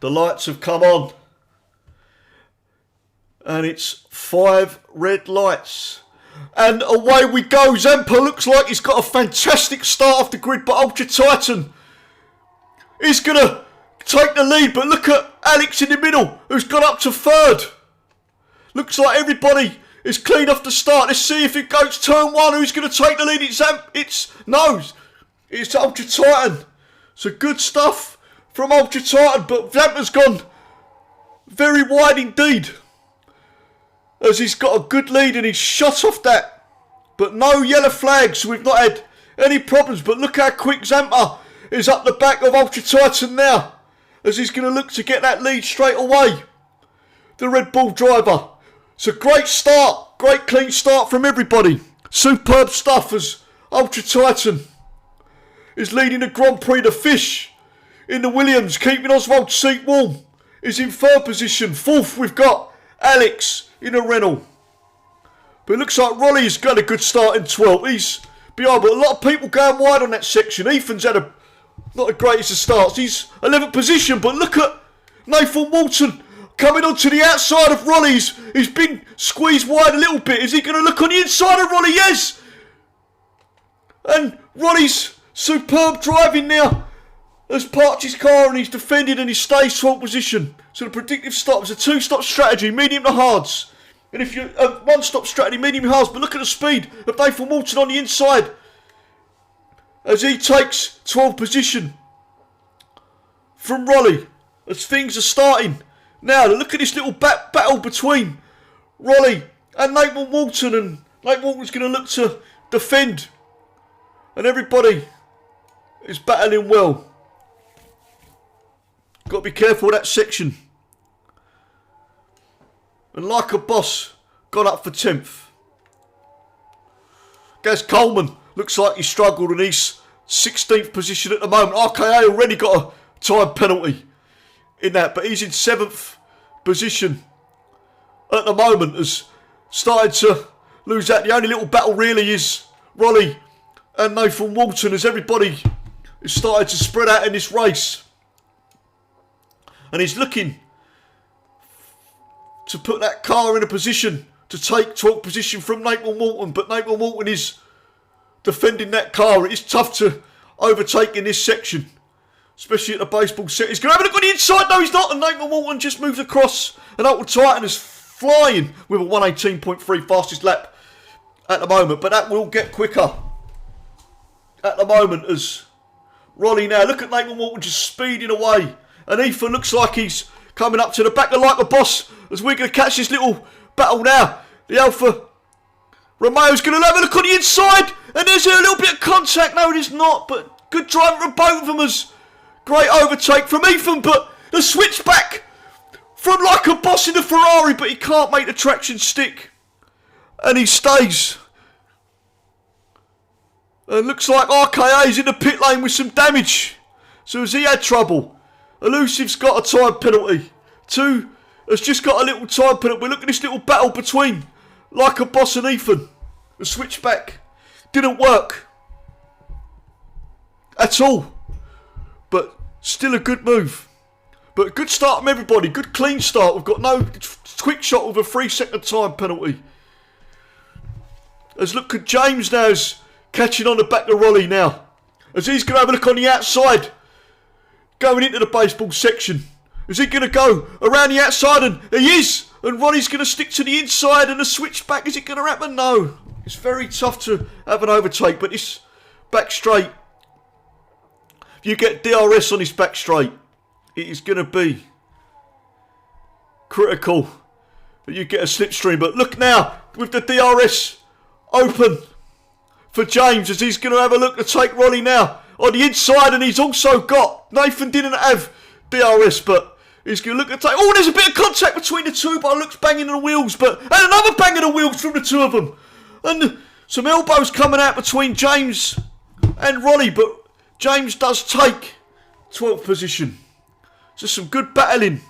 The lights have come on. And it's 5 red lights. And away we go. Zampa looks like he's got a fantastic start off the grid, but Ultra Titan is going to take the lead. But look at Alex in the middle, who's gone up to 3rd. Looks like everybody is clean off the start. Let's see if it goes turn 1. Who's going to take the lead? It's Ultra Titan. So good stuff from Ultra Titan, but Zampa's gone very wide indeed, as he's got a good lead and he's shot off that. But no yellow flags, so we've not had any problems. But look how quick Zampa is up the back of Ultra Titan now, as he's going to look to get that lead straight away. The Red Bull driver. It's a great start, great clean start from everybody. Superb stuff as Ultra Titan is leading the Grand Prix. The Fish in the Williams, keeping Oswald's seat warm, is in 3rd position. 4th, we've got Alex in a Renault. But it looks like Rolly's got a good start in 12th. He's behind, but a lot of people going wide on that section. Ethan's had not the greatest of starts. He's 11th position, but look at Nathan Walton coming onto the outside of Rolly's. He's been squeezed wide a little bit. Is he going to look on the inside of Rolly? Yes! And Rolly's superb driving now has parked his car and he's defended and he stays 12th position. So the predictive stop is a 2-stop strategy, medium to hards. And if you 1-stop strategy, medium to hards. But look at the speed of Nathan Walton on the inside as he takes 12th position from Rolly as things are starting. Now look at this little battle between Rolly and Nathan Walton, and Nathan Walton's going to look to defend, and everybody is battling well. Got to be careful of that section. And Like a Boss got up for 10th. Gaz Coleman looks like he struggled and he's 16th position at the moment. RKA already got a time penalty in that, but he's in 7th position at the moment, has started to lose that. The only little battle really is Rolly and Nathan Walton, as everybody is started to spread out in this race. And he's looking to put that car in a position to take 12th position from Nathan Walton, but Nathan Walton is defending that car. It is tough to overtake in this section, especially at the baseball set. He's going to have a look on the inside. No, he's not. And Nathan Walton just moved across. And Ultra Titan is flying with a 118.3 fastest lap at the moment. But that will get quicker at the moment as Rolly now. Look at Nathan Walton just speeding away. And Ethan looks like he's coming up to the back of Like a Boss as we're going to catch this little battle now. The Alfa Romeo's going to have a look on the inside. And there's a little bit of contact. No, it is not. But good driving from both of them as great overtake from Ethan, but the switchback from Like a Boss in the Ferrari, but he can't make the traction stick. And he stays. And looks like RKA is in the pit lane with some damage. So has he had trouble? Elusive's got a time penalty. 2 has just got a little time penalty. Look at this little battle between Like a Boss and Ethan. The switchback didn't work at all. But still a good move. But a good start from everybody. Good clean start. We've got no quick shot with a 3-second time penalty. As look at James now is catching on the back of Rolly now. As he's going to have a look on the outside. Going into the baseball section. Is he going to go around the outside? And he is. And Rolly's going to stick to the inside and the switchback. Is it going to happen? No. It's very tough to have an overtake. But this back straight. If you get DRS on his back straight, it is going to be critical that you get a slipstream. But look now, with the DRS open for James, as he's going to have a look to take Rolly now on the inside. And he's also got, Nathan didn't have DRS, but he's going to look to take, oh, there's a bit of contact between the two, but it looks banging on the wheels. But, and another bang on the wheels from the two of them. And some elbows coming out between James and Rolly, but James does take 12th position. So some good battling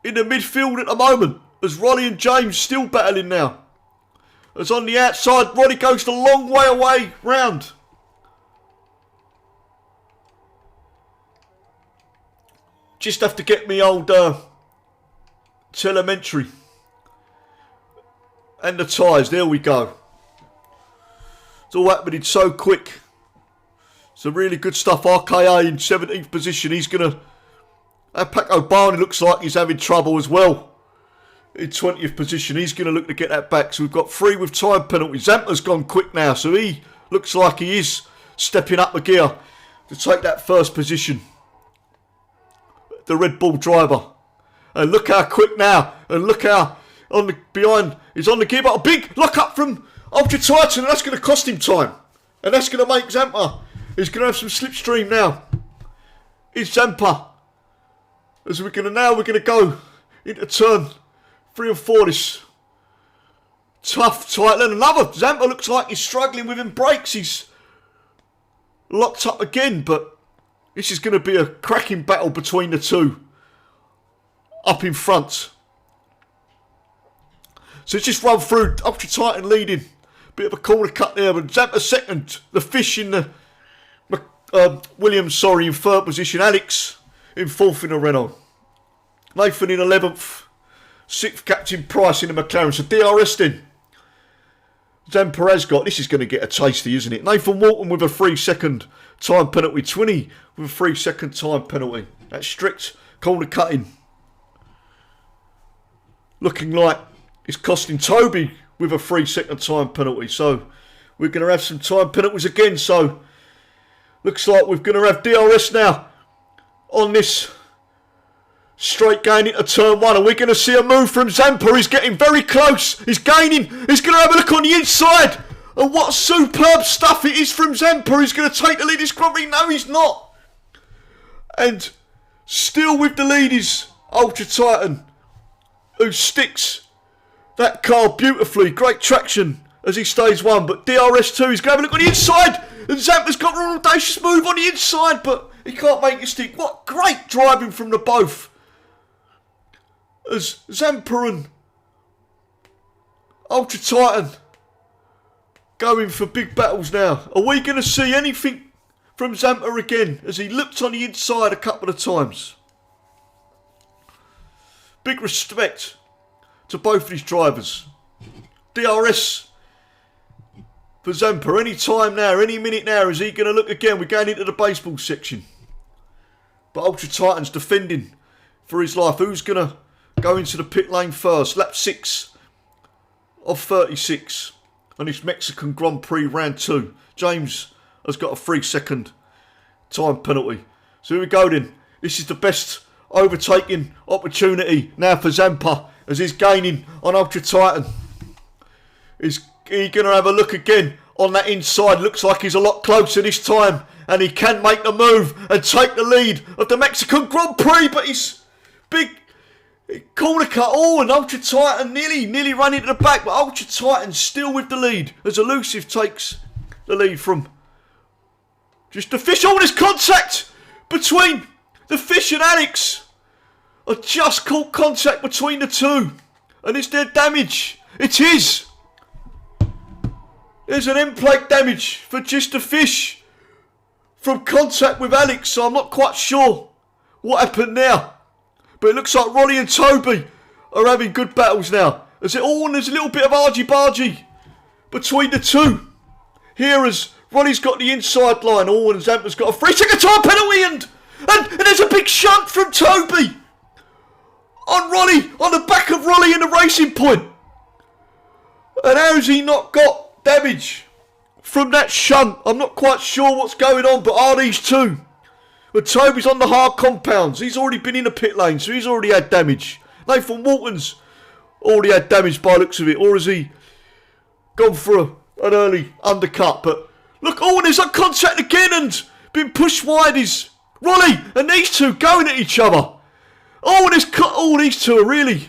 in the midfield at the moment, as Rolly and James still battling now. As on the outside, Rolly goes the long way away round. just have to get me old telemetry. And the tyres, there we go. It's all happening so quick. Some really good stuff. RKA in 17th position. He's going to... Paco Barney looks like he's having trouble as well. In 20th position. He's going to look to get that back. So we've got 3 with time penalty. Zampa's gone quick now. So he looks like he is stepping up a gear to take that first position. The Red Bull driver. And look how quick now. And look how on the behind. He's on the gear. But a big lock up from Ultra Titan. And that's going to cost him time. And that's going to make Zampa. He's going to have some slipstream now. It's Zampa. As we're going to go into turn 3 and 4. This tough tight line. Another Zampa looks like he's struggling with him brakes. He's locked up again, but this is going to be a cracking battle between the two up in front. So let's just run through. Ultra Titan leading. Bit of a corner cut there, but Zampa second. The Fish in the Williams, in third position. Alex in fourth in the Renault. Nathan in 11th. 6th, Captain Price in the McLaren. So DRS then. Zampa has got. This is going to get a tasty, isn't it? Nathan Walton with a 3-second time penalty. 20 with a 3-second time penalty. That's strict corner cutting. Looking like it's costing Toby with a 3-second time penalty. So we're going to have some time penalties again. So looks like we're going to have DRS now on this straight going into turn 1. And we're going to see a move from Zampa. He's getting very close. He's gaining. He's going to have a look on the inside. And what superb stuff it is from Zampa. He's going to take the lead. He's probably... No, he's not. And still with the lead is Ultra Titan, who sticks that car beautifully. Great traction as he stays 1. But DRS2, he's going to have a look on the inside. And Zampa's got an audacious move on the inside, but he can't make it stick. What great driving from the both. As Zampa and Ultra Titan going for big battles now. Are we going to see anything from Zampa again as he looked on the inside a couple of times? Big respect to both of these drivers. DRS for Zampa. Any time now, any minute now. Is he going to look again? We're going into the baseball section. But Ultra Titan's defending for his life. Who's going to go into the pit lane first? Lap 6 of 36 on this Mexican Grand Prix round 2. James has got a 3-second time penalty. So here we go then. This is the best overtaking opportunity now for Zampa as he's gaining on Ultra Titan. Is he going to have a look again on that inside? Looks like he's a lot closer this time. And he can make the move and take the lead of the Mexican Grand Prix. But he's big corner cut. Oh, and Ultra Titan nearly running to the back. But Ultra Titan still with the lead as Elusive takes the lead from just the Fish. Oh, there's contact between the Fish and Alex. I just caught contact between the two. And is there damage? It is. There's an end plate damage for just the Fish from contact with Alex. So I'm not quite sure what happened there. But it looks like Ronnie and Toby are having good battles now. There's a little bit of argy-bargy between the two. Here as Ronnie's got the inside line. Oh, and Zampa's got a 3-second time penalty. And there's a big shunt from Toby on Ronnie, on the back of Ronnie in the Racing Point. And how's he not got damage from that shunt? I'm not quite sure what's going on, but are these two? But Toby's on the hard compounds. He's already been in the pit lane, so he's already had damage. Nathan Walton's already had damage by the looks of it. Or has he gone for an early undercut? But look, oh, and there's a contact again and been pushed wide is Ronnie. And these two going at each other. Oh, and there's these two are really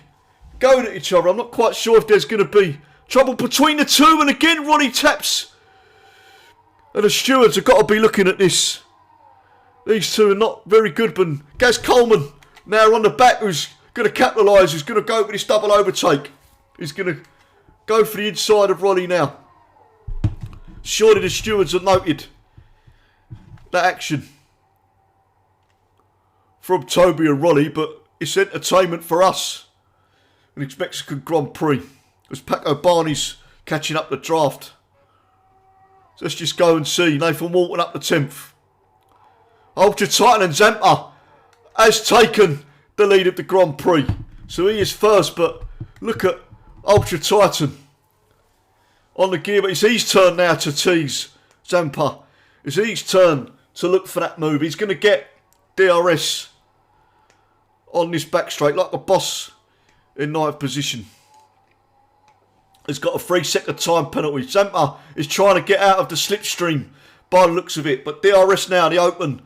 going at each other. I'm not quite sure if there's going to be trouble between the two. And again, Ronnie taps. And the stewards have got to be looking at this. These two are not very good. But Gaz Coleman now on the back, who's going to capitalise, who's going to go with this double overtake. He's going to go for the inside of Ronnie now. Surely the stewards have noted that action from Toby and Rolly, but it's entertainment for us. And it's Mexican Grand Prix. As Paco Barney's catching up the draft. So let's just go and see. Nathan Walton up the 10th. Ultra Titan and Zampa has taken the lead of the Grand Prix. So he is first, but look at Ultra Titan on the gear. But it's his turn now to tease Zampa. It's his turn to look for that move. He's going to get DRS on this back straight like a boss in 9th position. He's got a 3-second time penalty. Zampa is trying to get out of the slipstream by the looks of it. But DRS now, the open.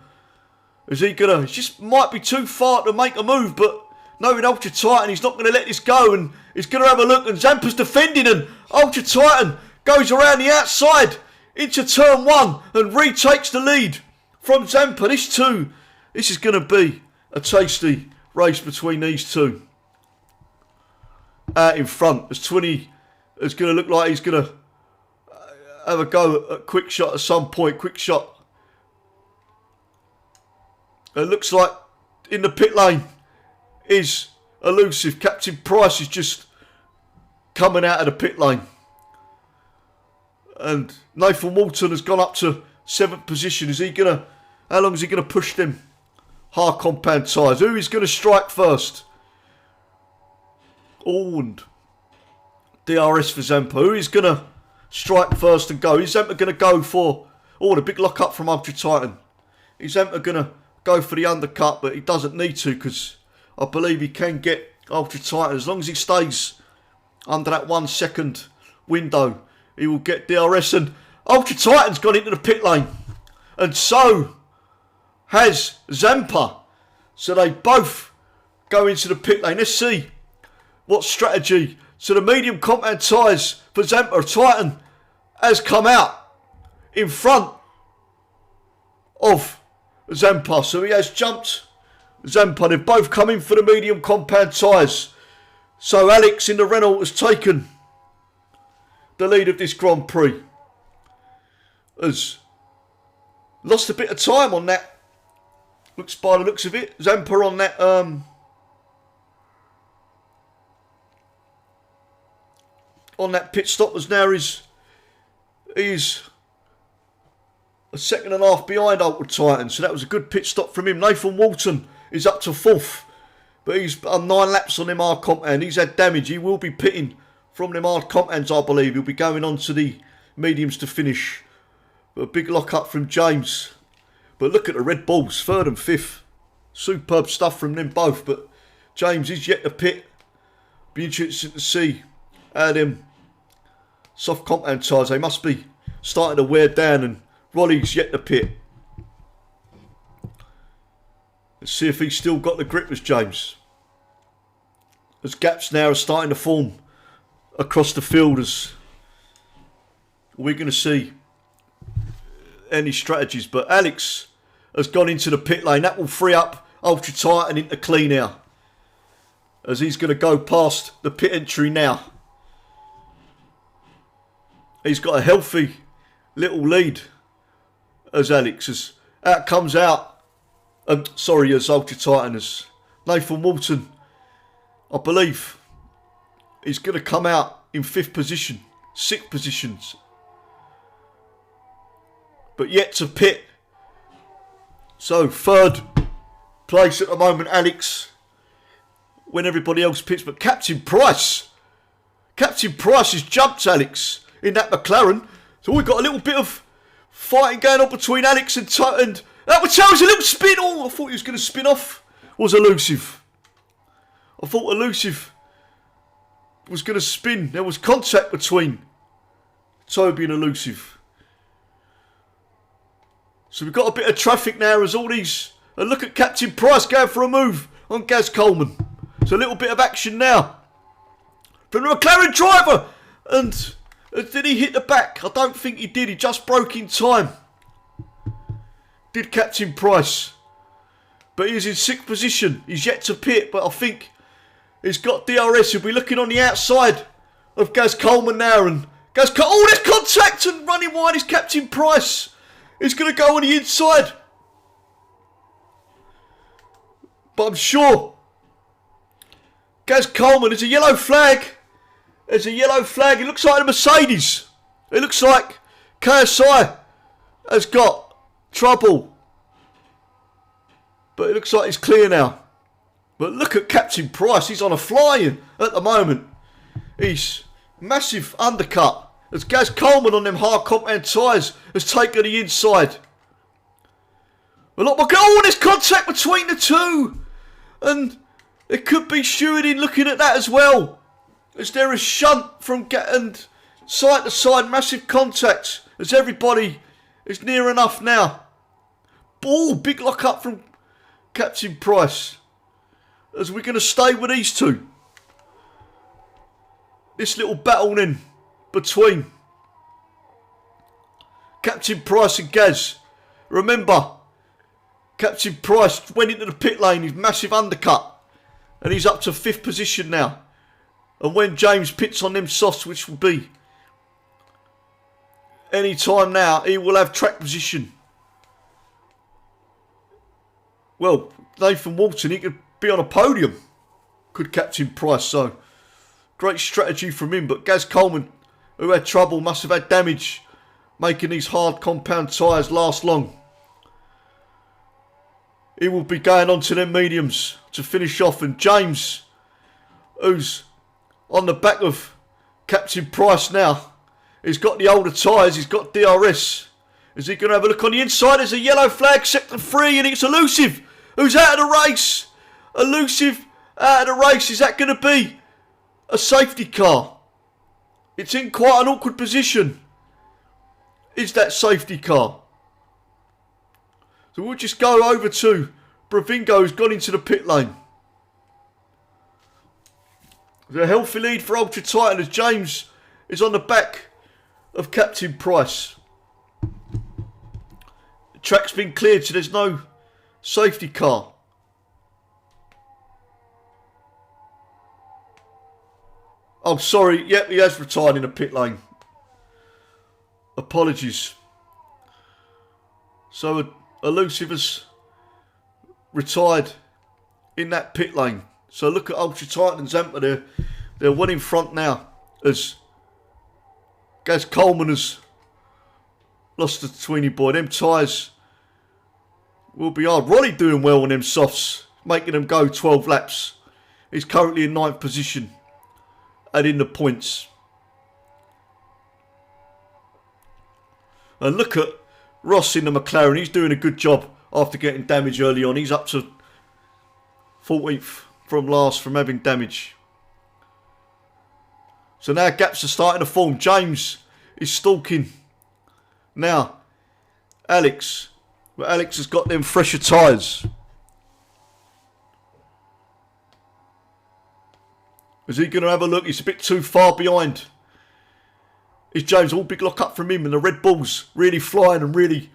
Is he going to... He just might be too far to make a move, but knowing Ultra Titan, he's not going to let this go. And he's going to have a look. And Zampa's defending. And Ultra Titan goes around the outside into turn 1 and retakes the lead from Zampa. This is going to be a tasty race between these two. Out in front, as 20 is going to look like he's going to have a go at Quick Shot at some point. Quick Shot. It looks like in the pit lane is elusive. Captain Price is just coming out of the pit lane. And Nathan Walton has gone up to 7th position. How long is he going to push them hard compound tyres? Who is going to strike first? Oh, and DRS for Zampa. Who is going to strike first and go? Is Zampa going to go for... Oh, the big lock up from Ultra Titan. Is Zampa going to go for the undercut? But he doesn't need to, because I believe he can get Ultra Titan. As long as he stays under that 1 second window, he will get DRS. And Ultra Titan's gone into the pit lane. And so has Zampa. So they both go into the pit lane. Let's see what strategy. So the medium compound tyres for Zampa. Titan has come out in front of Zampa. So he has jumped Zampa. They've both come in for the medium compound tyres. So Alex in the Renault has taken the lead of this Grand Prix. Has lost a bit of time on that. Looks by the looks of it. Zampa on that pit stop as now he's a second and a half behind Ultra Titan. So that was a good pit stop from him. Nathan Walton is up to 4th. But he's 9 laps on them hard compound. He's had damage. He will be pitting from them hard compounds, I believe. He'll be going on to the mediums to finish. But a big lock up from James. But look at the Red Bulls, 3rd and 5th. Superb stuff from them both. But James is yet to pit. Be interesting to see how them soft compound tyres, they must be starting to wear down. And Rolly's yet to pit. Let's see if he's still got the grip as James. As gaps now are starting to form across the field, as we're going to see any strategies. But Alex has gone into the pit lane. That will free up Ultra Titan into clean air, as he's going to go past the pit entry now. He's got a healthy little lead as Alex. As out comes out, as Ultra Titan, as Nathan Walton, I believe, he's going to come out in 5th position, 6th positions. But yet to pit. So 3rd place at the moment, Alex, when everybody else pits. But Captain Price has jumped Alex in that McLaren. So we've got a little bit of fighting going on between Alex and that was a little spin. Oh, I thought he was going to spin off. Was elusive. I thought elusive was going to spin. There was contact between Toby and elusive. So we've got a bit of traffic now as all these... And look at Captain Price going for a move on Gaz Coleman. So a little bit of action now from the McLaren driver. And did he hit the back? I don't think he did. He just broke in time. Did Captain Price. But he's in 6th position. He's yet to pit, but I think he's got DRS. He'll be looking on the outside of Gaz Coleman now. And oh, there's contact, and running wide is Captain Price. He's going to go on the inside But I'm sure Gaz Coleman, there's a yellow flag. There's a yellow flag. It looks like a Mercedes. It looks like KSI has got trouble. But it looks like it's clear now. But look at Captain Price. He's on a flying at the moment. He's massive undercut. As Gaz Coleman on them hard compound tyres has taken the inside. But look, oh, there's contact between the two. And it could be stewarding looking at that as well. As there is shunt from and side to side, massive contact. As everybody is near enough now. Ball, big lock up from Captain Price. As we're going to stay with these two. This little battle then between Captain Price and Gaz. Remember, Captain Price went into the pit lane, his massive undercut. And he's up to 5th position now. And when James pits on them softs, which will be any time now, he will have track position. Well, Nathan Walton, he could be on a podium. Could Captain Price, so great strategy from him. But Gaz Coleman, who had trouble, must have had damage making these hard compound tyres last long. He will be going on to them mediums to finish off. And James, who's on the back of Captain Price now, he's got the older tyres, he's got DRS. Is he going to have a look on the inside? There's a yellow flag, sector 3, and it's Elusive, who's out of the race. Elusive out of the race. Is that going to be a safety car? It's in quite an awkward position. Is that safety car? So we'll just go over to Bravingo, who's gone into the pit lane. There's a healthy lead for Ultra Titan as James is on the back of Captain Price. The track's been cleared, so there's no safety car. Oh, sorry. Yep, he has retired in the pit lane. Apologies. So, Elusive has retired in that pit lane. So, look at Ultra Titan and Zampa there. They're one in front now as Gaz Coleman has lost the Tweenie boy. Them tyres will be hard. Ronnie doing well on them softs, making them go 12 laps. He's currently in 9th position. And in the points. And look at Ross in the McLaren. He's doing a good job after getting damage early on. He's up to 14th from last from having damage. So now gaps are starting to form. James is stalking. Now, Alex. But Alex has got them fresher tyres. Is he going to have a look? He's a bit too far behind. Is James all big lock up from him, and the Red Bulls really flying and really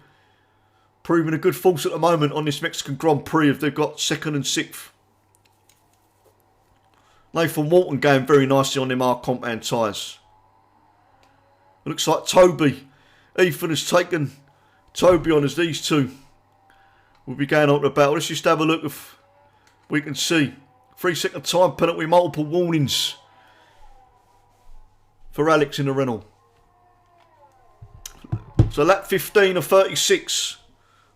proving a good force at the moment on this Mexican Grand Prix if they've got 2nd and 6th. Nathan Walton going very nicely on them hard compound tyres. It looks like Toby. Ethan has taken Toby on as these two will be going on to the battle. Let's just have a look if we can see. 3-second time penalty, multiple warnings for Alex in the Renault. So lap 15 of 36.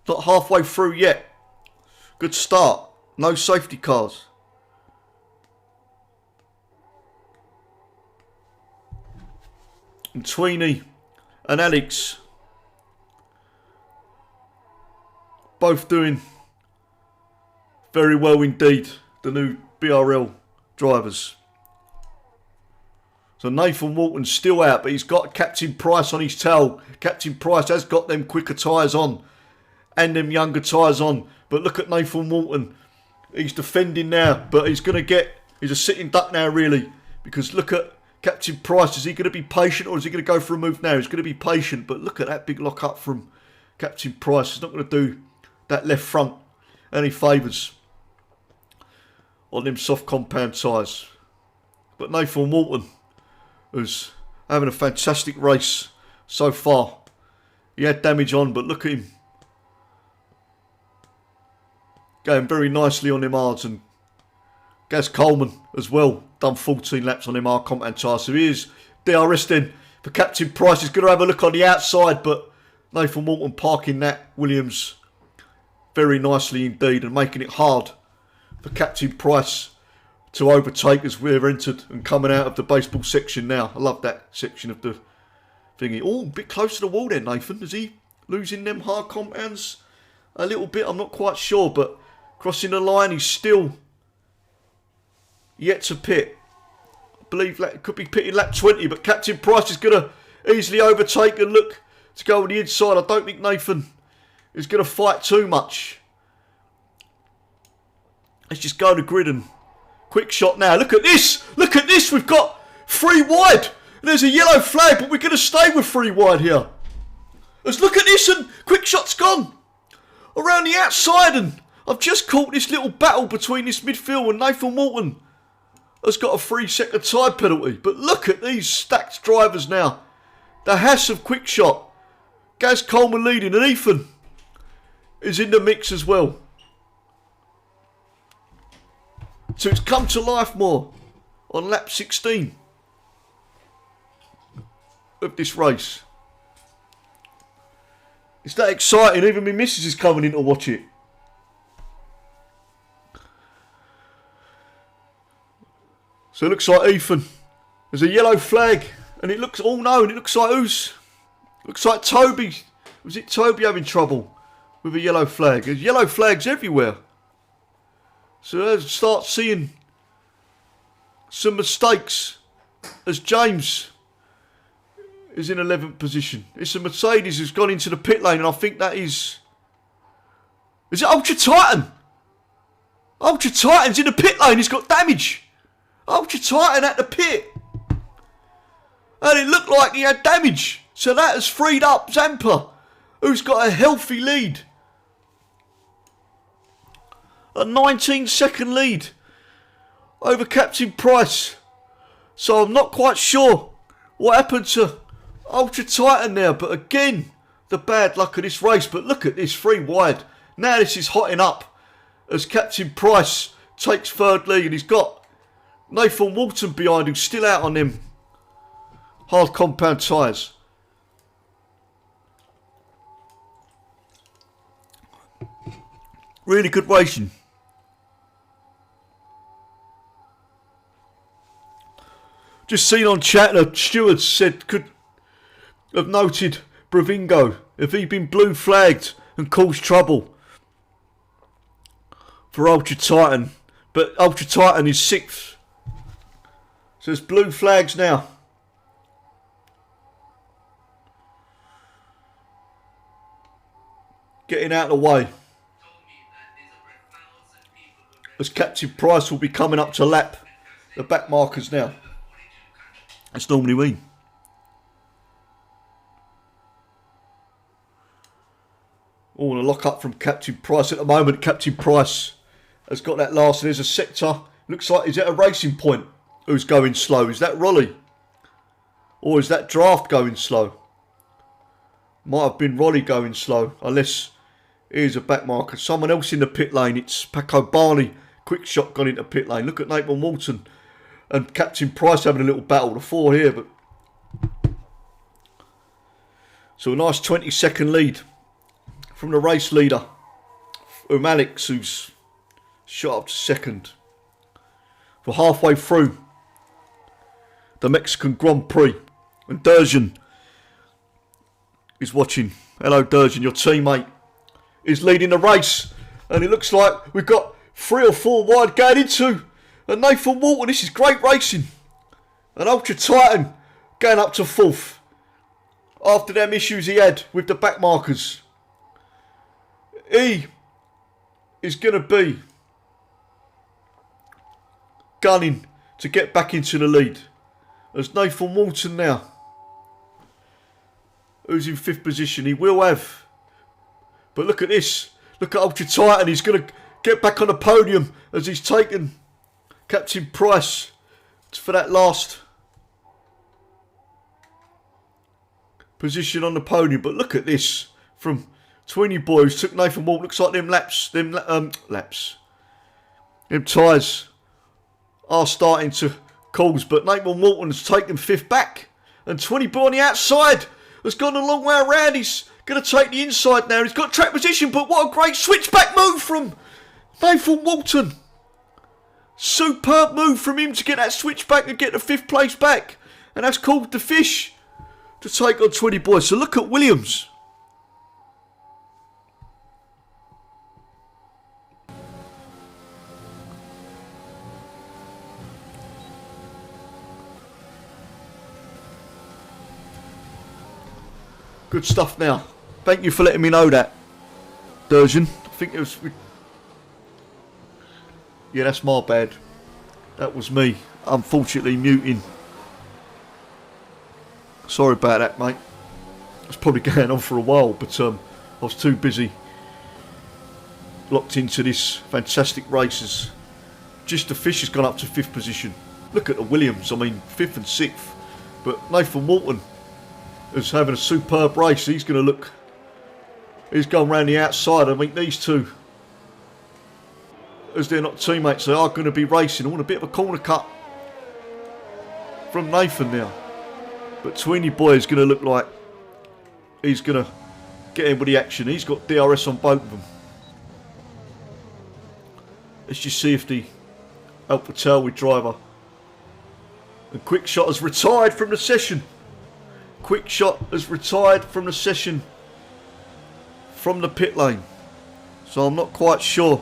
Not halfway through yet. Good start. No safety cars. And Tweenie and Alex both doing very well indeed. The new BRL drivers. So Nathan Walton's still out, but he's got Captain Price on his tail. Captain Price has got them quicker tyres on and them younger tyres on. But look at Nathan Walton. He's defending now, but he's a sitting duck now really. Because look at Captain Price. Is he going to be patient or is he going to go for a move now? He's going to be patient, but look at that big lock up from Captain Price. He's not going to do that left front any favours on them soft compound tyres. But Nathan Walton, who's having a fantastic race so far. He had damage on, but look at him. going very nicely on them hards, and Gaz Coleman as well, done 14 laps on them hard compound tyres. So here's DRS then for Captain Price. He's going to have a look on the outside, but Nathan Walton parking that Williams very nicely indeed and making it hard for Captain Price to overtake as we're entered and coming out of the baseball section now. I love that section of the thingy. Oh, a bit close to the wall there, Nathan. Is he losing them hard compounds a little bit? I'm not quite sure, but crossing the line, he's still yet to pit. I believe that could be pitting lap 20, but Captain Price is going to easily overtake and look to go on the inside. I don't think Nathan is going to fight too much. Let's just go to grid and quick shot now. Look at this. Look at this. We've got 3 wide. There's a yellow flag, but we're going to stay with 3 wide here. Let's look at this, and quick shot's gone around the outside, and I've just caught this little battle between this midfield, and Nathan Walton has got a 3-second time penalty. But look at these stacked drivers now. The Haas of quick shot. Gaz Coleman leading, and Ethan is in the mix as well. So it's come to life more on lap 16 of this race. It's that exciting, even my missus is coming in to watch it. So it looks like Ethan. There's a yellow flag, and it looks, oh no, and it looks like who's? Looks like Toby. Was it Toby having trouble with a yellow flag? There's yellow flags everywhere. So let's start seeing some mistakes as James is in 11th position. It's a Mercedes who's gone into the pit lane, and I think that is it Ultra Titan? Ultra Titan's in the pit lane, he's got damage. Ultra Titan at the pit. And it looked like he had damage. So that has freed up Zampa, who's got a healthy lead. A 19-second lead over Captain Price. So I'm not quite sure what happened to Ultra Titan there. But again, the bad luck of this race. But look at this, 3 wide. Now this is hotting up as Captain Price takes 3rd lead. And he's got Nathan Walton behind him, still out on them hard compound tyres. Really good racing. Just seen on chat, the stewards said could have noted Bravingo. Have he been blue flagged and caused trouble for Ultra Titan? But Ultra Titan is 6th. So there's blue flags now. Getting out of the way. As Captain Price will be coming up to lap the back markers now. That's normally mean. Oh, and a lock up from Captain Price at the moment. Captain Price has got that last. There's a sector. Looks like, is it a Racing Point who's going slow? Is that Rolly? Or is that Draft going slow? Might have been Rolly going slow. Unless here's a back marker. Someone else in the pit lane. It's Paco Barney. Quick shot gone into pit lane. Look at Nathan Walton and Captain Price having a little battle. The 4 here, but so a nice 20-second lead from the race leader, Alex, who's shot up to 2nd. For halfway through the Mexican Grand Prix, and Durjan is watching. Hello, Durjan, your teammate is leading the race, and it looks like we've got 3 or 4 wide going into. And Nathan Walton, this is great racing. And Ultra Titan going up to 4th. After them issues he had with the back markers. He is going to be gunning to get back into the lead. There's Nathan Walton now, who's in 5th position. He will have. But look at this. Look at Ultra Titan. He's going to get back on the podium as he's taken Captain Price for that last position on the podium. But look at this from 20 boys took Nathan Walton. Looks like them tyres are starting to cause, but Nathan Walton's taken 5th back. And 20 boy on the outside has gone a long way around. He's going to take the inside now. He's got track position, but what a great switchback move from Nathan Walton. Superb move from him to get that switchback and get the 5th place back. And that's called the fish to take on 20 boys. So look at Williams. Good stuff now. Thank you for letting me know that, Durjan. I think it was... Yeah, that's my bad. That was me, unfortunately, muting. Sorry about that, mate. It's probably going on for a while, but I was too busy locked into this fantastic races. Just the fish has gone up to 5th position. Look at the Williams, I mean 5th and 6th. But Nathan Walton is having a superb race. He's going to look... He's going round the outside. I mean, these two, as they're not teammates, they are going to be racing. I want a bit of a corner cut from Nathan now. But Tweeny Boy is going to look like he's going to get in with the action. He's got DRS on both of them. Let's just see if the Alpha Tailwheel driver and Quick Shot has retired from the session. Quick Shot has retired from the session from the pit lane. So I'm not quite sure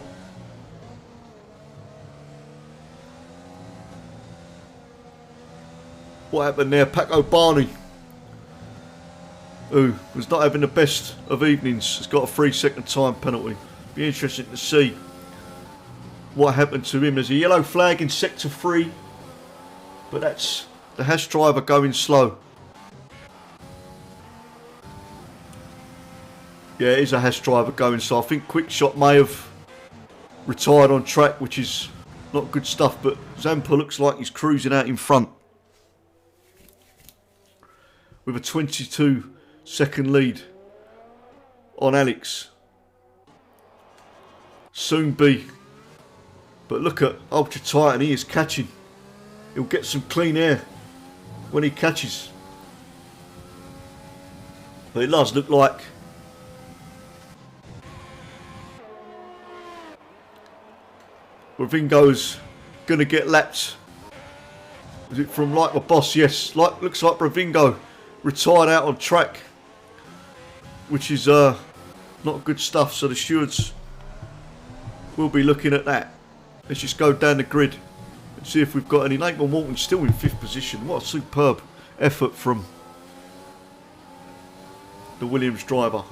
what happened there. Paco Barney, who was not having the best of evenings, has got a 3-second time penalty. Be interesting to see what happened to him. There's a yellow flag in sector 3, but that's the Haas driver going slow. Yeah, it is a Haas driver going slow. I think Quick Shot may have retired on track, which is not good stuff, but Zampa looks like he's cruising out in front with a 22-second lead on Alex. Soon be. But look at Ultra Titan, he is catching. He'll get some clean air when he catches. But it does look like Bravingo's going to get lapped. Is it from Like My Boss? Yes, looks like Bravingo retired out on track, which is not good stuff. So the stewards will be looking at that. Let's just go down the grid and see if we've got any. Nathan Walton still in 5th position. What a superb effort from the Williams driver.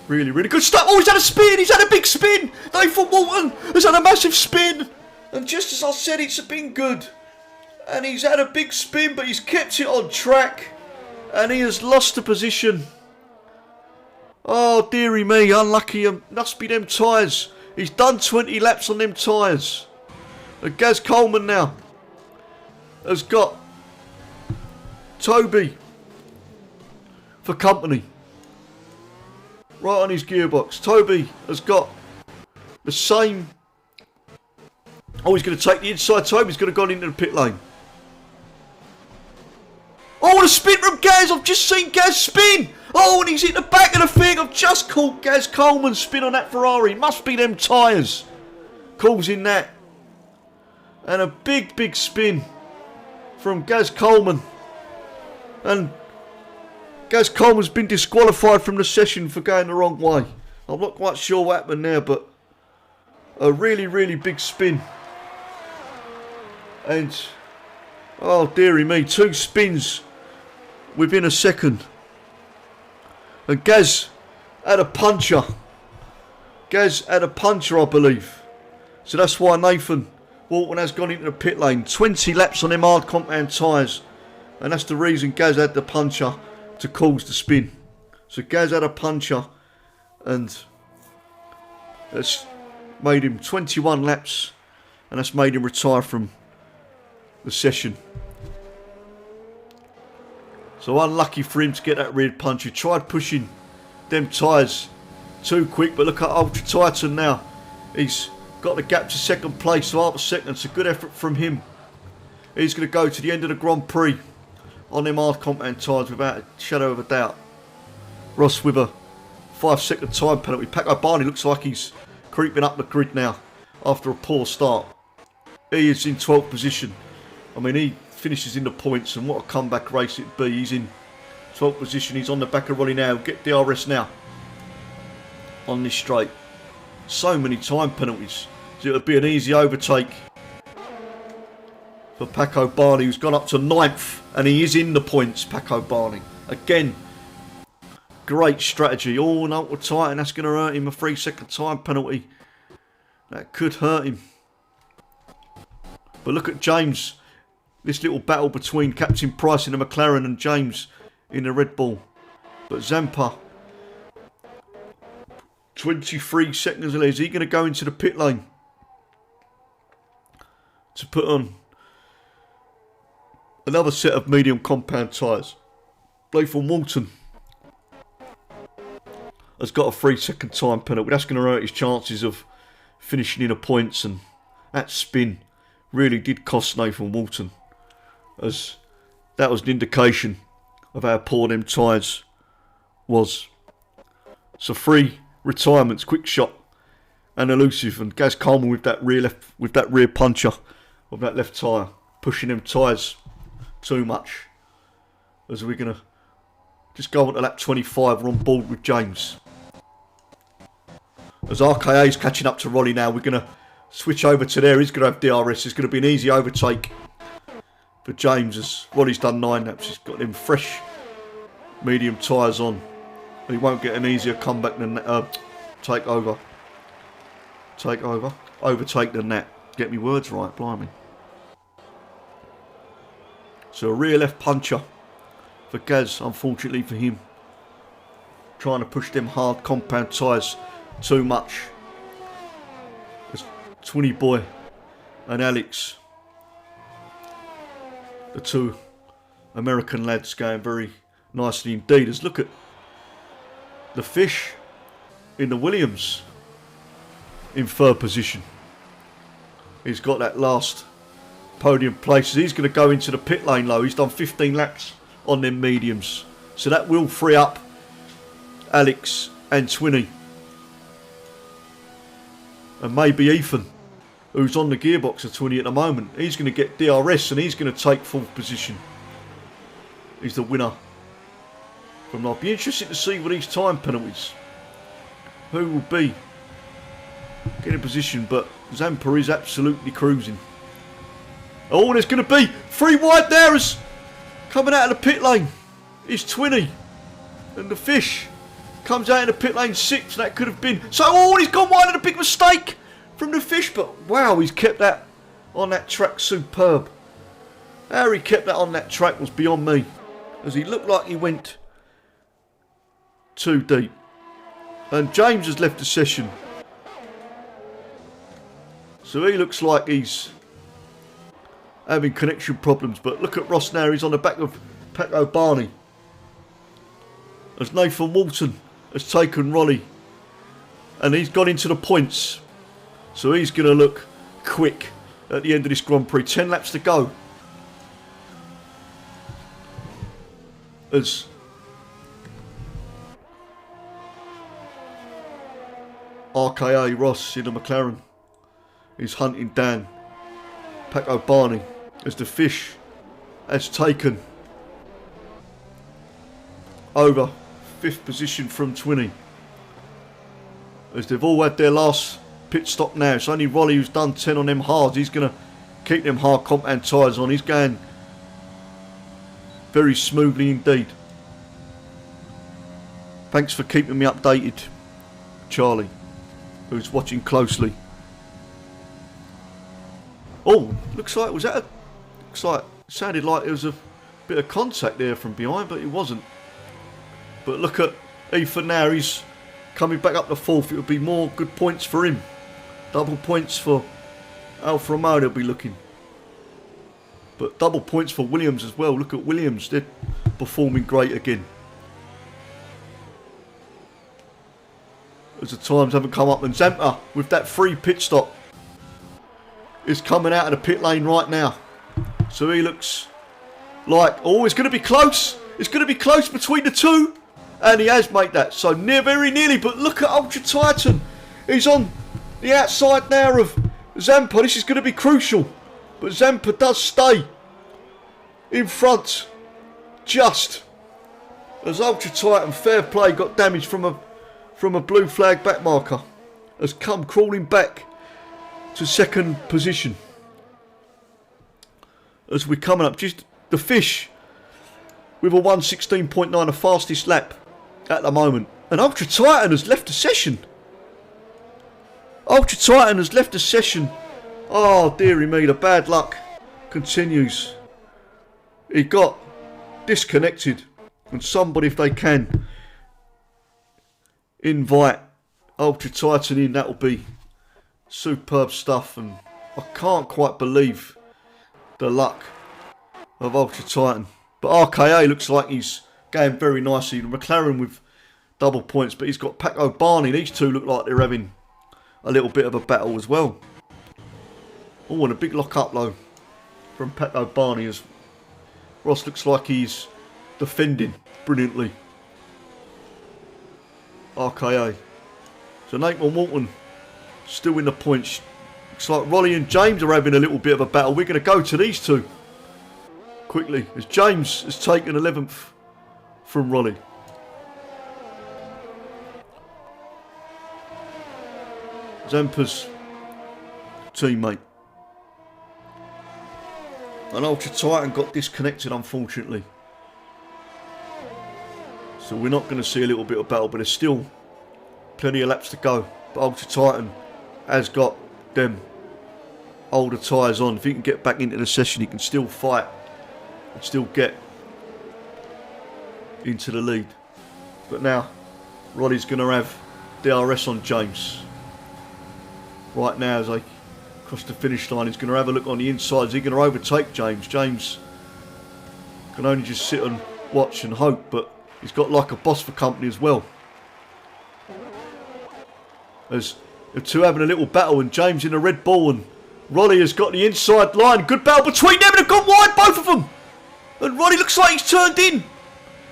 Really, really good stuff. Oh, he's had a spin. He's had a big spin. Nathan Walton has had a massive spin. And just as I said, it's been good. And he's had a big spin, but he's kept it on track. And he has lost the position. Oh, dearie me. Unlucky. Must be them tyres. He's done 20 laps on them tyres. And Gaz Coleman now has got Toby for company. Right on his gearbox. Toby has got the same. Oh, he's going to take the inside. Toby's going to go into the pit lane. Oh, what a spin from Gaz. I've just seen Gaz spin. Oh, and he's hit the back of the thing. I've just caught Gaz Coleman spin on that Ferrari. Must be them tyres causing that. And a big, big spin from Gaz Coleman. And Gaz Coleman's been disqualified from the session for going the wrong way. I'm not quite sure what happened there, but a really, really big spin. And, oh dearie me, 2 spins within a second. And Gaz had a puncher. Gaz had a puncher, I believe. So that's why Nathan Walton has gone into the pit lane. 20 laps on them hard compound tyres. And that's the reason Gaz had the puncher to cause the spin. So Gaz had a puncher, and that's made him 21 laps, and that's made him retire from the session. So unlucky for him to get that rear punch. He tried pushing them tyres too quick, but look at Ultra Titan now. He's got the gap to second place, so half a second. It's a good effort from him. He's going to go to the end of the Grand Prix on them hard compound tyres without a shadow of a doubt. Ross with a 5-second time penalty. Paco Barney looks like he's creeping up the grid now after a poor start. He is in 12th position. I mean, he finishes in the points, and what a comeback race it'd be. He's in 12th position. He's on the back of Ronnie now. Get DRS now on this straight. So many time penalties. So it'll be an easy overtake for Paco Barney, who's gone up to 9th, and he is in the points. Paco Barney again. Great strategy. Oh, no, we're tight, and that's going to hurt him. A 3-second time penalty. That could hurt him. But look at James. This little battle between Captain Price in the McLaren and James in the Red Bull. But Zampa, 23 seconds ahead. Is he going to go into the pit lane to put on another set of medium compound tyres? Blathorn Walton has got a 3-second time penalty. That's going to hurt his chances of finishing in the points, and that spin really did cost Nathan Walton, as that was an indication of how poor them tyres was. So 3 retirements, Quick Shot and Elusive, and Gaz Coleman with that rear puncher of that left tyre, pushing them tyres too much. As we're gonna just go on to lap 25, we're on board with James. As RKA is catching up to Ronnie now, we're gonna switch over to there. He's gonna have DRS. It's gonna be an easy overtake for James, as Ronnie's done 9 laps. He's got them fresh medium tyres on. He won't get an easier comeback than overtake than that. Get me words right, blimey. So a rear left puncher for Gaz, unfortunately for him. Trying to push them hard compound tyres too much. As Twinny Boy and Alex, the 2 American lads, going very nicely indeed. As look at the Fish in the Williams in 3rd position. He's got that last podium place. He's going to go into the pit lane low. He's done 15 laps on them mediums, so that will free up Alex and Twinny, and maybe Ethan, who's on the gearbox of Twinny at the moment. He's going to get DRS, and he's going to take 4th position. He's the winner from that. Be interested to see what these time penalties, who will be getting position, but Zampa is absolutely cruising. Oh, there's going to be 3 wide there, as coming out of the pit lane is Twinny, and the Fish comes out in the pit lane 6. That could have been so. Oh, he's gone wide, and a big mistake from the Fish, but wow, he's kept that on that track superb. How he kept that on that track was beyond me, as he looked like he went too deep. And James has left the session, so he looks like he's having connection problems. But look at Ross now. He's on the back of Paco Barney, as Nathan Walton has taken Ronnie, and he's gone into the points, so he's going to look quick at the end of this Grand Prix. 10 laps to go, as RKA Ross in the McLaren is hunting down Paco Barney, as the Fish has taken over 5th position from Twinny, as they've all had their last pit stop now. It's only Rolly who's done 10 on them hards. He's going to keep them hard compound tyres on. He's going very smoothly indeed. Thanks for keeping me updated, Charlie, who's watching closely. Oh, looks like it sounded like there was a bit of contact there from behind, but it wasn't. But look at Ethan now. He's coming back up to 4th. It would be more good points for him. Double points for Alfa Romeo, they'll be looking. But double points for Williams as well. Look at Williams. They're performing great again. As the times haven't come up, and Zampa with that free pit stop is coming out of the pit lane right now. So he looks like, oh, it's going to be close. It's going to be close between the two. And he has made that. So very nearly. But look at Ultra Titan. He's on the outside now of Zampa. This is going to be crucial. But Zampa does stay in front. Just as Ultra Titan, fair play, got damaged from a blue flag back marker. Has come crawling back to second position. As we're coming up, just the fish with a 1:16.9, the fastest lap at the moment. And Ultra Titan has left the session. Ultra Titan has left the session. Oh, dearie me, the bad luck continues. He got disconnected. And somebody, if they can, invite Ultra Titan in, that will be superb stuff. And I can't quite believe the luck of Ultra Titan. But RKA looks like he's going very nicely. McLaren with double points, but he's got Paco Barney. These two look like they're having a little bit of a battle as well. Oh, and a big lock up low from Paco Barney as Ross looks like he's defending brilliantly. RKA. So Nathan Walton still in the points. Looks like Rolly and James are having a little bit of a battle. We're going to go to these two quickly as James has taken 11th from Rolly. Zampa's teammate. And Ultra Titan got disconnected, unfortunately. So we're not going to see a little bit of battle, but there's still plenty of laps to go. But Ultra Titan has got them older tyres on. If he can get back into the session, he can still fight and still get into the lead. But now, Roddy's going to have DRS on James. Right now, as I cross the finish line, he's going to have a look on the inside. Is he going to overtake James? James can only just sit and watch and hope, but he's got like a boss for company as well. As the two having a little battle, and James in a Red Bull, and Roddy has got the inside line. Good battle between them, and they've gone wide, both of them. And Roddy looks like he's turned in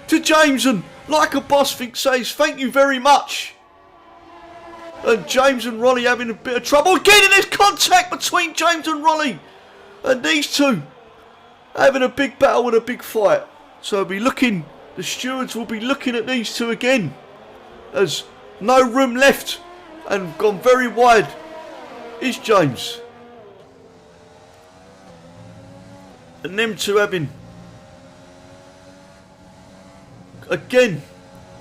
to James, and like a boss says, thank you very much. And James and Rolly having a bit of trouble again, and there's contact between James and Rolly. And these two having a big battle and a big fight. So the stewards will be looking at these two again. As no room left and gone very wide is James. And them two having again,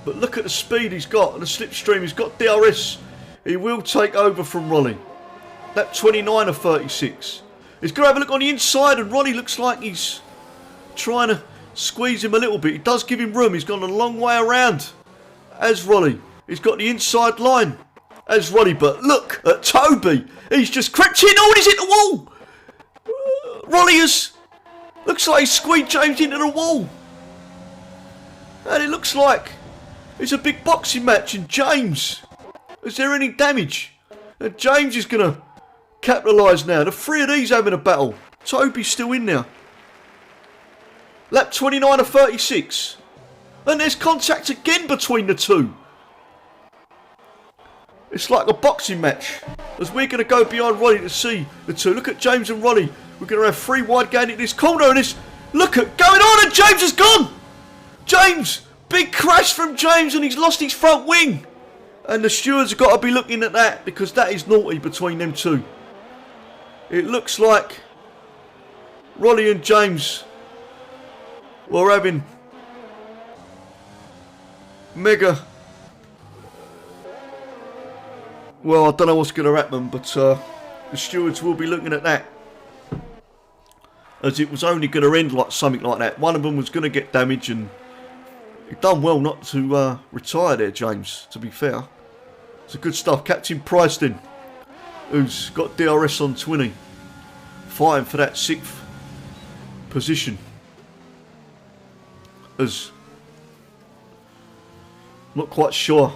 but look at the speed he's got and the slipstream. He's got DRS. He will take over from Rolly. That 29 of 36. He's going to have a look on the inside, and Rolly looks like he's trying to squeeze him a little bit. He does give him room. He's gone a long way around as Rolly. He's got the inside line as Rolly, but look at Toby. He's just crept in. Oh, he's hit the wall. Rolly looks like he's squeezed James into the wall. And it looks like it's a big boxing match, and James, is there any damage? And James is going to capitalise now. The three of these having a battle. Toby's still in there. Lap 29 of 36. And there's contact again between the two. It's like a boxing match. As we're going to go behind Roddy to see the two. Look at James and Roddy. We're going to have three wide going in this corner. And this, look at going on, and James has gone. James, big crash from James, and he's lost his front wing. And the stewards have got to be looking at that, because that is naughty between them two. It looks like Rolly and James were having mega... Well, I don't know what's going to happen, but the stewards will be looking at that. As it was only going to end like something like that. One of them was going to get damage, and you've done well not to retire there, James, to be fair. It's good stuff. Captain Pryston, who's got DRS on 20, fighting for that 6th position. as not quite sure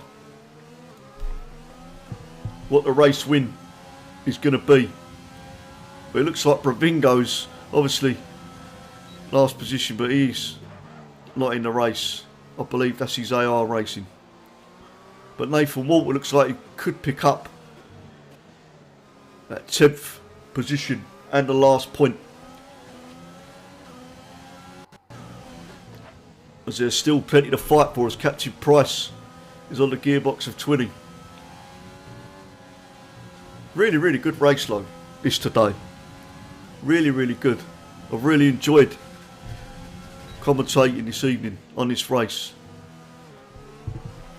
what the race win is going to be. But it looks like Bravingo's obviously last position, but he's not in the race. I believe that's his AR racing. But Nathan Walter looks like he could pick up that 10th position and the last point, as there's still plenty to fight for, as Captain Price is on the gearbox of 20. Really, really good race though, this today. Really, really good. I've really enjoyed commentating this evening on this race.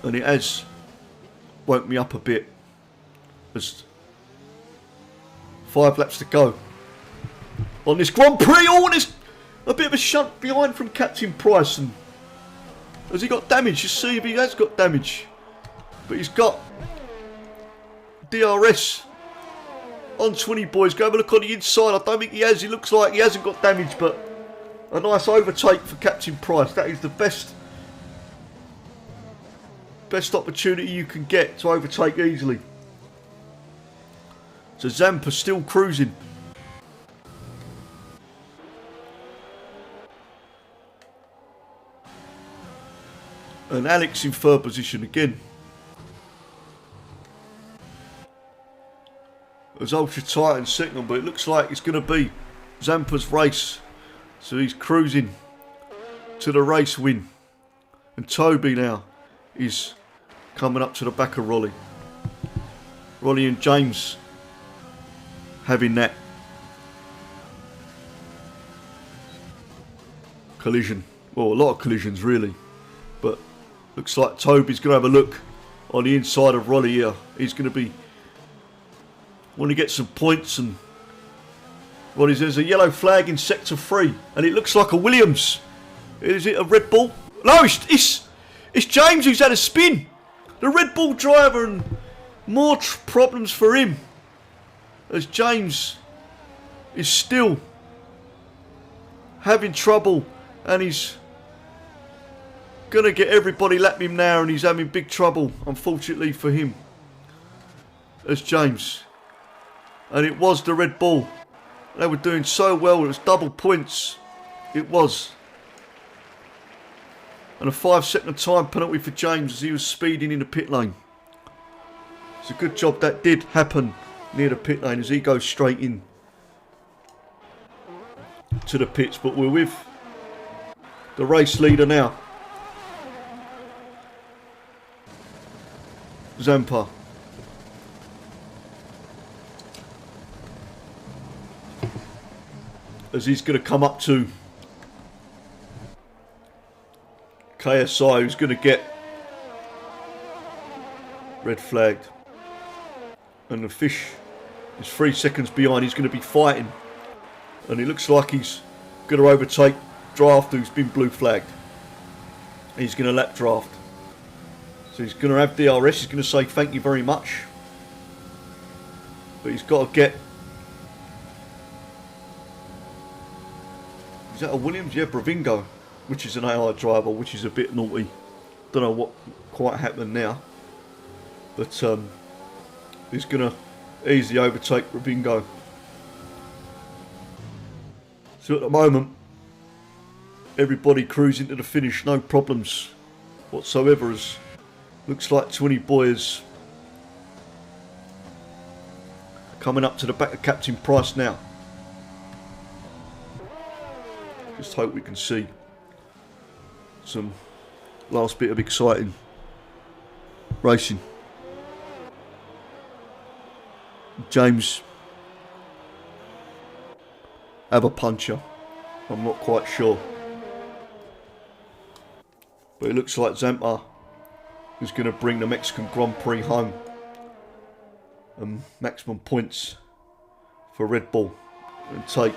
And it has woke me up a bit. There's 5 laps to go on this Grand Prix. Oh, there's a bit of a shunt behind from Captain Price. And has he got damage? You see if he has got damage. But he's got DRS on 20 boys. Go have a look on the inside. I don't think he has. He looks like he hasn't got damage, but a nice overtake for Captain Price. That is the best opportunity you can get to overtake easily. So Zampa still cruising. And Alex in third position again. As Ultra Titan second, but it looks like it's going to be Zampa's race. So he's cruising to the race win. And Toby now is coming up to the back of Rolly. Rolly and James having that collision. Well, a lot of collisions really. But looks like Toby's going to have a look on the inside of Rolly here. He's going to be want to get some points, and Rolly says there's a yellow flag in sector 3 and it looks like a Williams. Is it a Red Bull? No, it's James who's had a spin. The Red Bull driver, and more problems for him, as James is still having trouble, and he's going to get everybody lapping him now, and he's having big trouble, unfortunately for him, as James. And it was the Red Bull. They were doing so well, it was double points. It was. And a 5-second time penalty for James as he was speeding in the pit lane. It's a good job that did happen near the pit lane as he goes straight in to the pits. But we're with the race leader now, Zampa. As he's going to come up to KSI, who's going to get red flagged. And the fish is 3 seconds behind. He's going to be fighting. And it looks like he's going to overtake Draft, who's been blue flagged. He's going to lap Draft. So he's going to have DRS. He's going to say thank you very much. But he's got to get... Is that a Williams? Yeah, Bravingo, which is an AI driver, which is a bit naughty. Don't know what quite happened now. But he's going to easily overtake Bravingo. So at the moment, everybody cruising to the finish, no problems whatsoever. As looks like 20 boys coming up to the back of Captain Price now. Just hope we can see some last bit of exciting racing. James have a puncher. I'm not quite sure. But it looks like Zampa is going to bring the Mexican Grand Prix home. And maximum points for Red Bull and take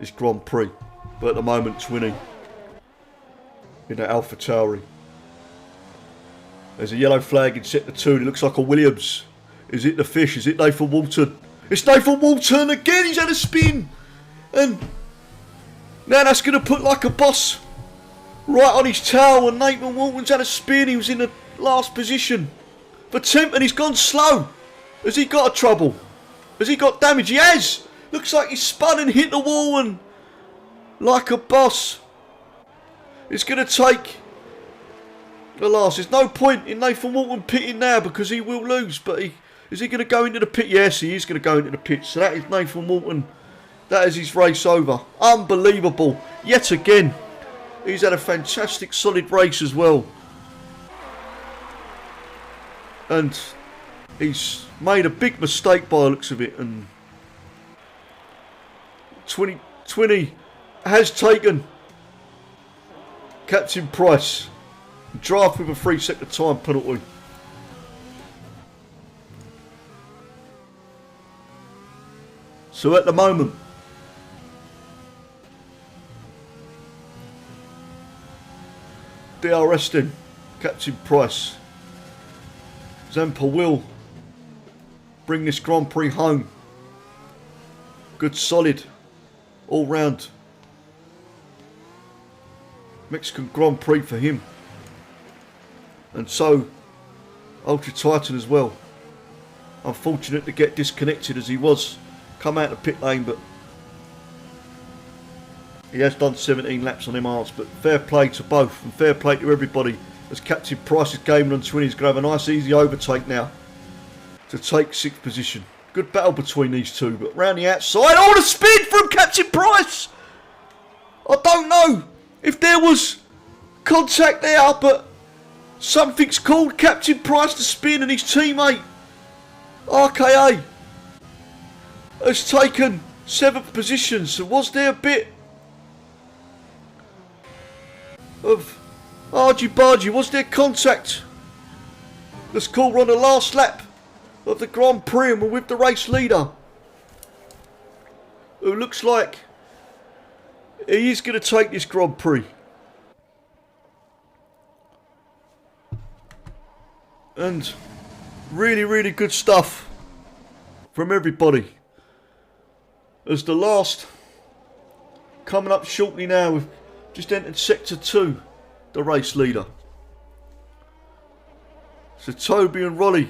this Grand Prix. But at the moment, Twinny in the Alpha Tauri. There's a yellow flag in sector 2. It looks like a Williams. Is it the fish? Is it Nathan Walton? It's Nathan Walton again. He's had a spin. And now that's going to put like a boss right on his tail, and Nathan Walton's had a spin. He was in the last position. For 10th, and he's gone slow. Has he got a trouble? Has he got damage? He has. Looks like he's spun and hit the wall, and like a boss. It's going to take the last. There's no point in Nathan Walton pitting now because he will lose. But is he going to go into the pit? Yes, he is going to go into the pit. So that is Nathan Walton. That is his race over. Unbelievable. Yet again. He's had a fantastic solid race as well. And he's made a big mistake by the looks of it. And 2020 has taken Captain Price. Draft with a 3-second time penalty. So at the moment, they are resting Captain Price. Zampa will bring this Grand Prix home. Good solid all round Mexican Grand Prix for him. And so Ultra Titan as well. Unfortunate to get disconnected as he was come out of pit lane, but he has done 17 laps on them arts. But fair play to both and fair play to everybody as Captain Price is gaming on 20. He's going to have a nice easy overtake now to take 6th position. Good battle between these two, but round the outside, oh, the spin from Captain Price! I don't know if there was contact there, but something's called Captain Price to spin, and his teammate RKA has taken 7th position. So was there a bit of argy-bargy? Was there contact? Let's call on the last lap of the Grand Prix, and we're with the race leader, who looks like he is going to take this Grand Prix. And really, really good stuff from everybody. As the last coming up shortly now, we've just entered Sector 2, the race leader. So Toby and Rolly.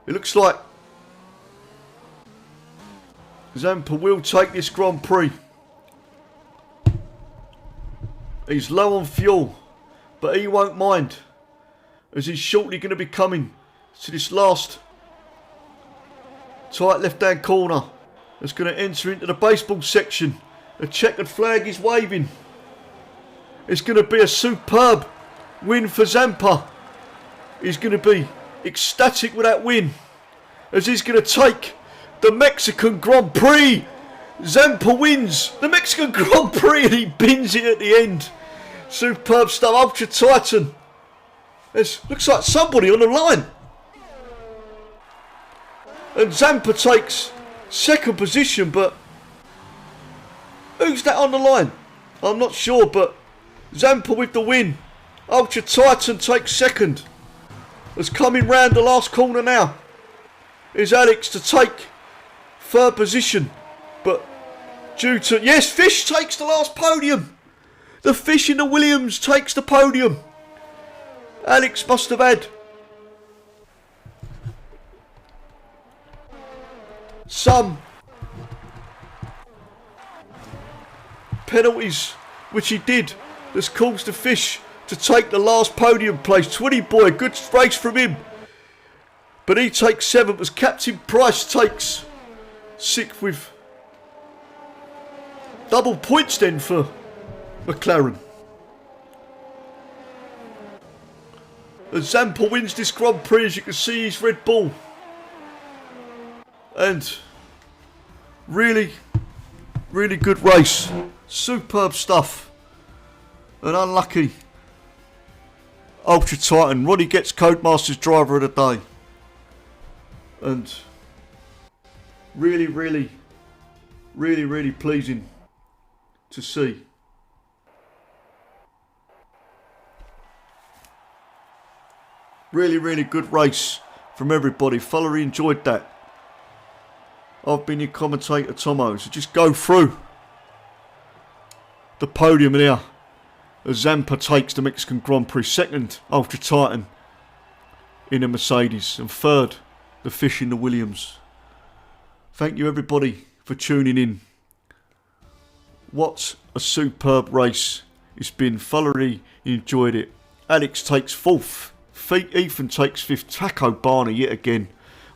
It looks like Zampa will take this Grand Prix. He's low on fuel, but he won't mind, as he's shortly going to be coming to this last tight left-hand corner. That's going to enter into the baseball section. The checkered flag is waving. It's going to be a superb win for Zampa. He's going to be ecstatic with that win, as he's going to take the Mexican Grand Prix. Zampa wins the Mexican Grand Prix and he bins it at the end. Superb stuff. Ultra Titan. Looks like somebody on the line. And Zampa takes 2nd position, but who's that on the line? I'm not sure, but Zampa with the win. Ultra Titan takes 2nd. As coming round the last corner now is Alex to take 3rd position. But due to... Yes, Fish takes the last podium. The Fish in the Williams takes the podium. Alex must have had some penalties, which he did. That's caused the Fish to take the last podium place. 20 boy, good race from him. But he takes 7th as Captain Price takes 6th with double points then for McLaren. As Zampa wins this Grand Prix, as you can see, he's Red Bull. And really, really good race. Superb stuff. And unlucky Ultra Titan. Ronnie gets Codemasters Driver of the Day. And really, really, really, really pleasing to see. Really, really good race from everybody. Thoroughly enjoyed that. I've been your commentator, Tomo. So just go through the podium now as Zampa takes the Mexican Grand Prix. Second, Ultra Titan in a Mercedes. And third, the Fish in the Williams. Thank you everybody for tuning in. What a superb race it's been. Thoroughly enjoyed it. Alex takes fourth. Ethan takes fifth. Taco Barney yet again.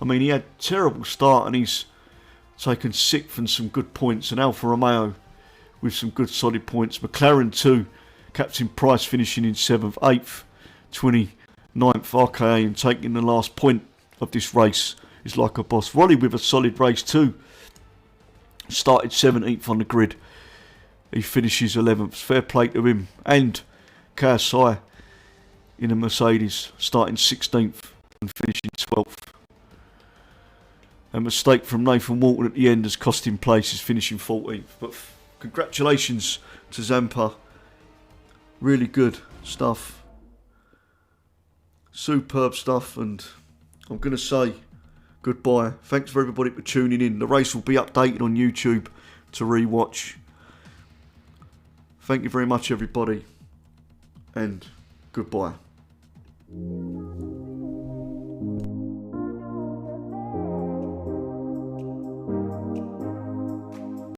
I mean, he had a terrible start and he's taken sixth and some good points. And Alfa Romeo with some good solid points. McLaren too. Captain Price finishing in 7th. 8th, 29th RKA and taking the last point of this race is like a boss. Roddy with a solid race too. Started 17th on the grid. He finishes 11th. Fair play to him. And KSI in a Mercedes starting 16th and finishing 12th. A mistake from Nathan Walton at the end has cost him places, finishing 14th. But congratulations to Zampa. Really good stuff. Superb stuff. And I'm going to say goodbye. Thanks for everybody for tuning in. The race will be updated on YouTube to rewatch. Thank you very much everybody. And goodbye.